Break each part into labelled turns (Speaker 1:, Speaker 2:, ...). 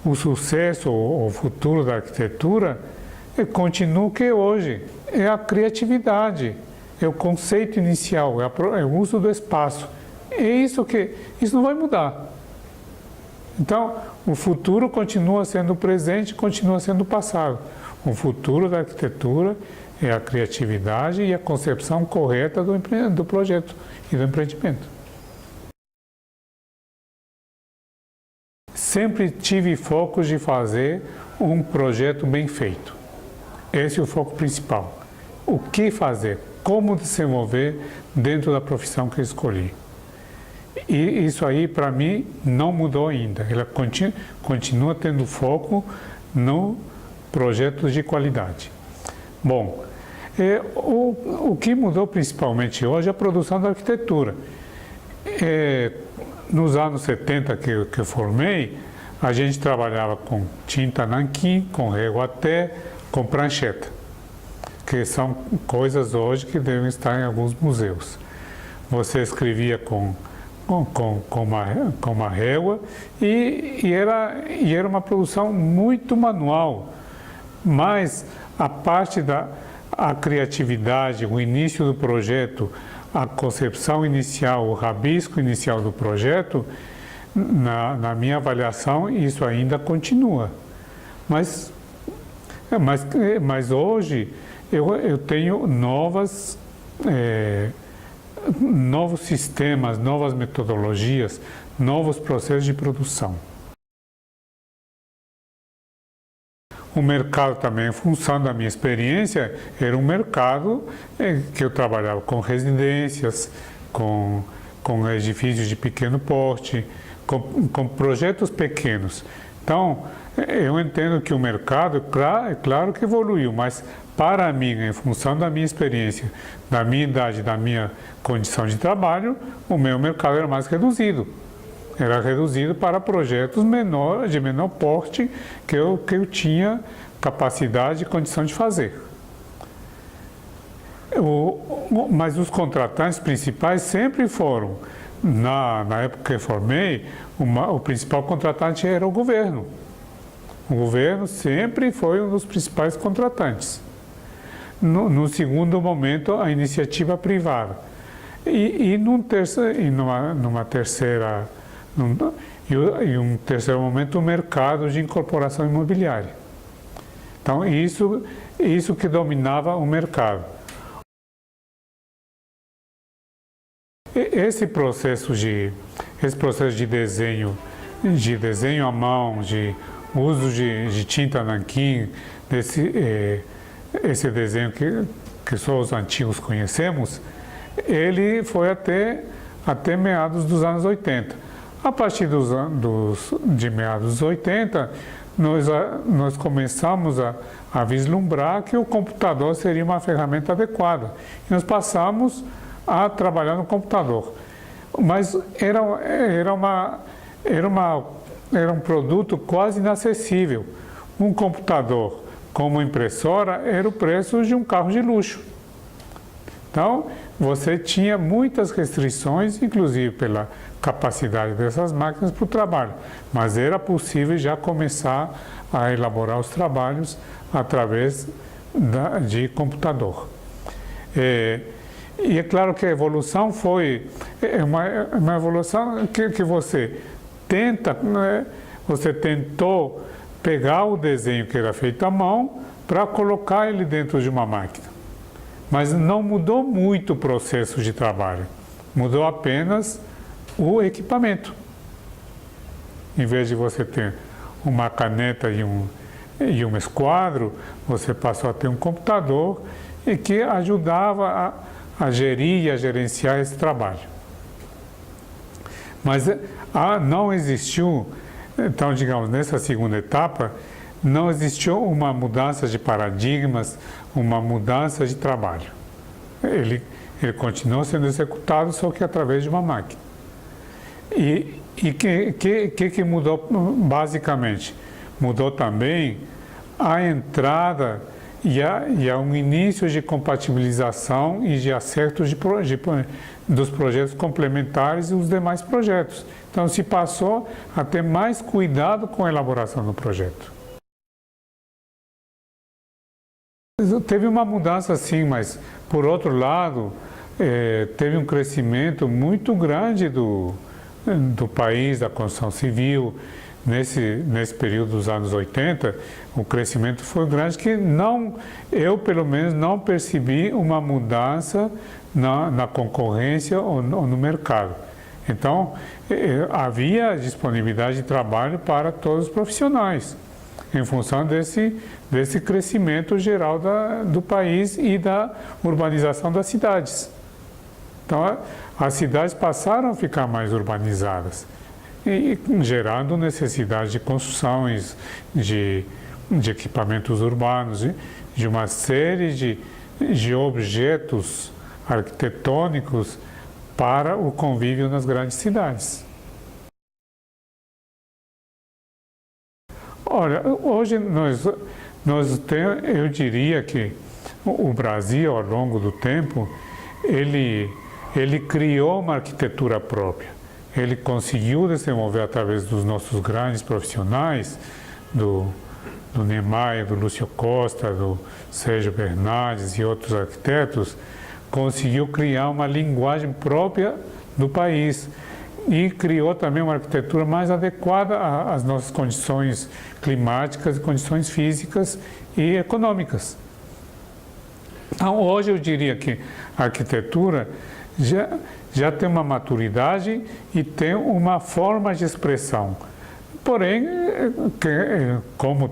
Speaker 1: o sucesso, o futuro da arquitetura continua o que é hoje, é a criatividade, é o conceito inicial, é o uso do espaço. É isso não vai mudar. Então, o futuro continua sendo o presente, continua sendo o passado. O futuro da arquitetura é a criatividade e a concepção correta do projeto e do empreendimento. Sempre tive foco de fazer um projeto bem feito. Esse é o foco principal. O que fazer? Como desenvolver dentro da profissão que escolhi. E isso aí, para mim, não mudou ainda. Ela continua tendo foco no projetos de qualidade. Bom, o que mudou principalmente hoje é a produção da arquitetura. Nos anos 70 que eu formei, a gente trabalhava com tinta nanquim, com reguaté, com prancheta, que são coisas hoje que devem estar em alguns museus. Você escrevia com uma régua e era uma produção muito manual, mas a parte a criatividade, o início do projeto, a concepção inicial, o rabisco inicial do projeto, na minha avaliação, isso ainda continua. Mas hoje eu tenho novos sistemas, novas metodologias, novos processos de produção. O mercado também, em função da minha experiência, era um mercado que eu trabalhava com residências, com edifícios de pequeno porte, com projetos pequenos. Então, eu entendo que o mercado, é claro que evoluiu, mas para mim, em função da minha experiência, da minha idade, da minha condição de trabalho, o meu mercado era mais reduzido. Era reduzido para projetos de menor porte que eu tinha capacidade e condição de fazer. Mas os contratantes principais sempre foram, na época que eu formei, o principal contratante era o governo. O governo sempre foi um dos principais contratantes. No segundo momento, a iniciativa privada. E um terceiro momento, o mercado de incorporação imobiliária. Então, isso que dominava o mercado. Esse processo de desenho à mão, de uso de tinta nanquim, esse desenho que só os antigos conhecemos, ele foi até meados dos anos 80. A partir de meados dos 80, nós começamos a vislumbrar que o computador seria uma ferramenta adequada. E nós passamos a trabalhar no computador. Mas era um produto quase inacessível. Um computador com uma impressora era o preço de um carro de luxo. Então, você tinha muitas restrições, inclusive pela capacidade dessas máquinas para o trabalho, mas era possível já começar a elaborar os trabalhos através de computador. E é claro que a evolução foi uma evolução que você tentou pegar o desenho que era feito à mão para colocar ele dentro de uma máquina. Mas não mudou muito o processo de trabalho, mudou apenas o equipamento. Em vez de você ter uma caneta e um esquadro, você passou a ter um computador e que ajudava a gerir e a gerenciar esse trabalho. Mas não existiu, então, digamos, nessa segunda etapa, não existiu uma mudança de paradigmas, uma mudança de trabalho. Ele continuou sendo executado, só que através de uma máquina. E que mudou basicamente? Mudou também a entrada e há um início de compatibilização e de acertos dos projetos complementares e os demais projetos. Então, se passou a ter mais cuidado com a elaboração do projeto. Teve uma mudança sim, mas, por outro lado, teve um crescimento muito grande do país, da construção civil. Nesse período dos anos 80, o crescimento foi grande que eu pelo menos não percebi uma mudança na concorrência ou no mercado. Então, havia disponibilidade de trabalho para todos os profissionais, em função desse crescimento geral do país e da urbanização das cidades. Então, as cidades passaram a ficar mais urbanizadas, e gerando necessidade de construções, de equipamentos urbanos, de uma série de objetos arquitetônicos para o convívio nas grandes cidades. Olha, hoje eu diria que o Brasil, ao longo do tempo, ele criou uma arquitetura própria. Ele conseguiu desenvolver através dos nossos grandes profissionais, do Niemeyer, do Lúcio Costa, do Sérgio Bernardes e outros arquitetos, conseguiu criar uma linguagem própria do país e criou também uma arquitetura mais adequada às nossas condições climáticas, condições físicas e econômicas. Então, hoje eu diria que a arquitetura já tem uma maturidade e tem uma forma de expressão. Porém, como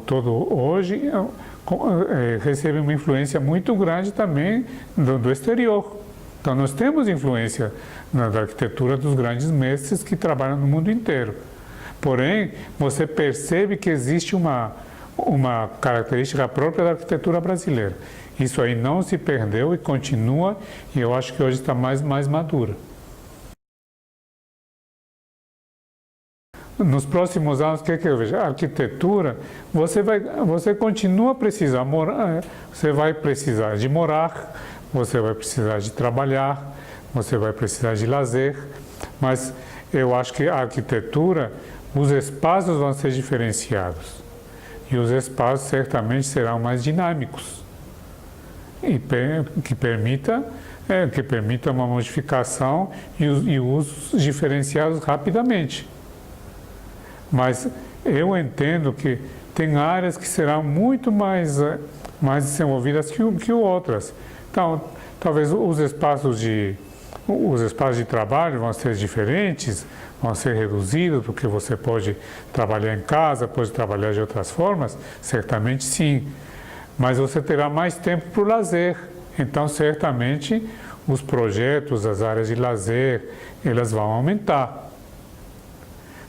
Speaker 1: todo hoje, recebe uma influência muito grande também do exterior. Então, nós temos influência na arquitetura dos grandes mestres que trabalham no mundo inteiro. Porém, você percebe que existe uma característica própria da arquitetura brasileira. Isso aí não se perdeu e continua, e eu acho que hoje está mais madura. Nos próximos anos, o que eu vejo? A arquitetura, você continua a precisar morar, você vai precisar de morar, você vai precisar de trabalhar, você vai precisar de lazer, mas eu acho que a arquitetura, os espaços vão ser diferenciados, e os espaços certamente serão mais dinâmicos. E que permita uma modificação e usos diferenciados rapidamente. Mas eu entendo que tem áreas que serão muito mais desenvolvidas que outras. Então, talvez os espaços de trabalho vão ser diferentes, vão ser reduzidos, porque você pode trabalhar em casa, pode trabalhar de outras formas, certamente sim. Mas você terá mais tempo para o lazer. Então, certamente, os projetos, as áreas de lazer, elas vão aumentar.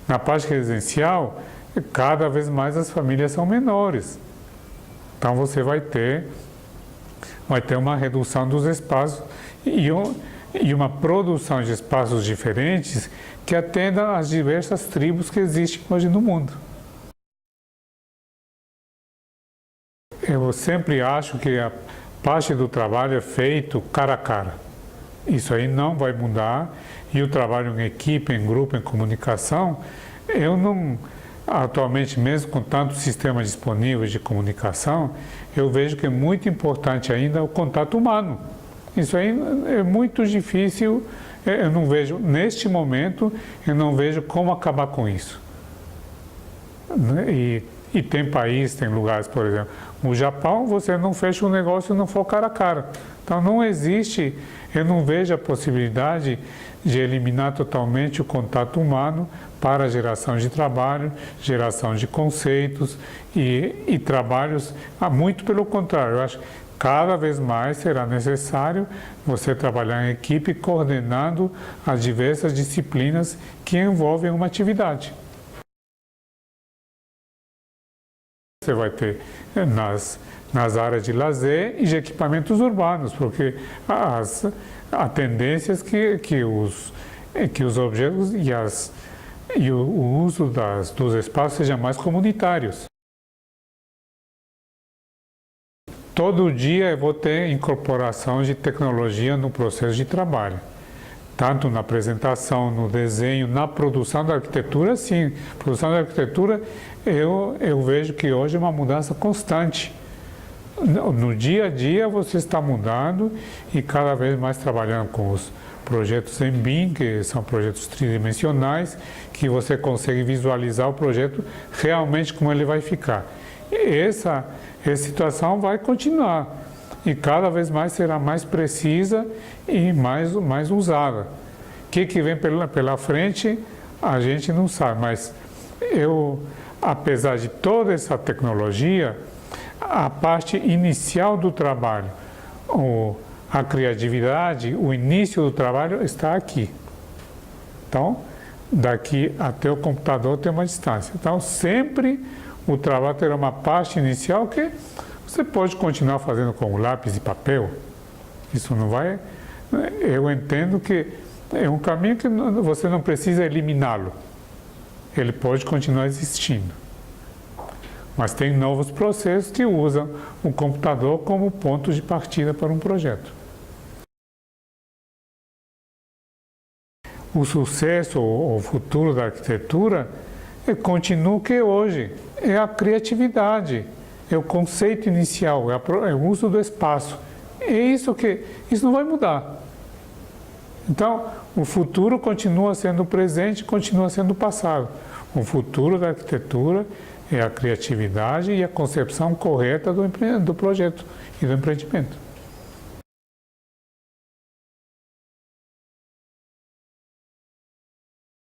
Speaker 1: Na parte residencial, cada vez mais as famílias são menores. Então, você vai ter uma redução dos espaços e uma produção de espaços diferentes que atendam às diversas tribos que existem hoje no mundo. Eu sempre acho que a parte do trabalho é feito cara a cara. Isso aí não vai mudar, e o trabalho em equipe, em grupo, em comunicação, atualmente mesmo com tantos sistemas disponíveis de comunicação, eu vejo que é muito importante ainda o contato humano. Isso aí é muito difícil, eu não vejo, neste momento, eu não vejo como acabar com isso. E tem países, tem lugares, por exemplo, no Japão você não fecha um negócio se não for cara a cara. Então não existe, eu não vejo a possibilidade de eliminar totalmente o contato humano para a geração de trabalho, geração de conceitos e trabalhos, muito pelo contrário, eu acho que cada vez mais será necessário você trabalhar em equipe coordenando as diversas disciplinas que envolvem uma atividade. Você vai ter nas áreas de lazer e de equipamentos urbanos, porque há tendências que os objetos e o uso dos espaços sejam mais comunitários. todo dia eu vou ter incorporação de tecnologia no processo de trabalho. Tanto na apresentação, no desenho, na produção da arquitetura, sim. Produção da arquitetura, eu vejo que hoje é uma mudança constante. No dia a dia você está mudando e cada vez mais trabalhando com os projetos em BIM, que são projetos tridimensionais, que você consegue visualizar o projeto realmente como ele vai ficar. E essa situação vai continuar e cada vez mais será mais precisa e mais usada. O que vem pela frente, a gente não sabe, mas apesar de toda essa tecnologia, a parte inicial do trabalho, a criatividade, o início do trabalho está aqui. Então, daqui até o computador tem uma distância. Então, sempre o trabalho terá uma parte inicial que você pode continuar fazendo com lápis e papel. Isso não vai... Eu entendo que é um caminho que você não precisa eliminá-lo. Ele pode continuar existindo. Mas tem novos processos que usam o computador como ponto de partida para um projeto. O sucesso, o futuro da arquitetura, continua o que é hoje. É a criatividade, é o conceito inicial, é o uso do espaço. É isso não vai mudar. Então, o futuro continua sendo o presente, continua sendo o passado. O futuro da arquitetura é a criatividade e a concepção correta do projeto e do empreendimento.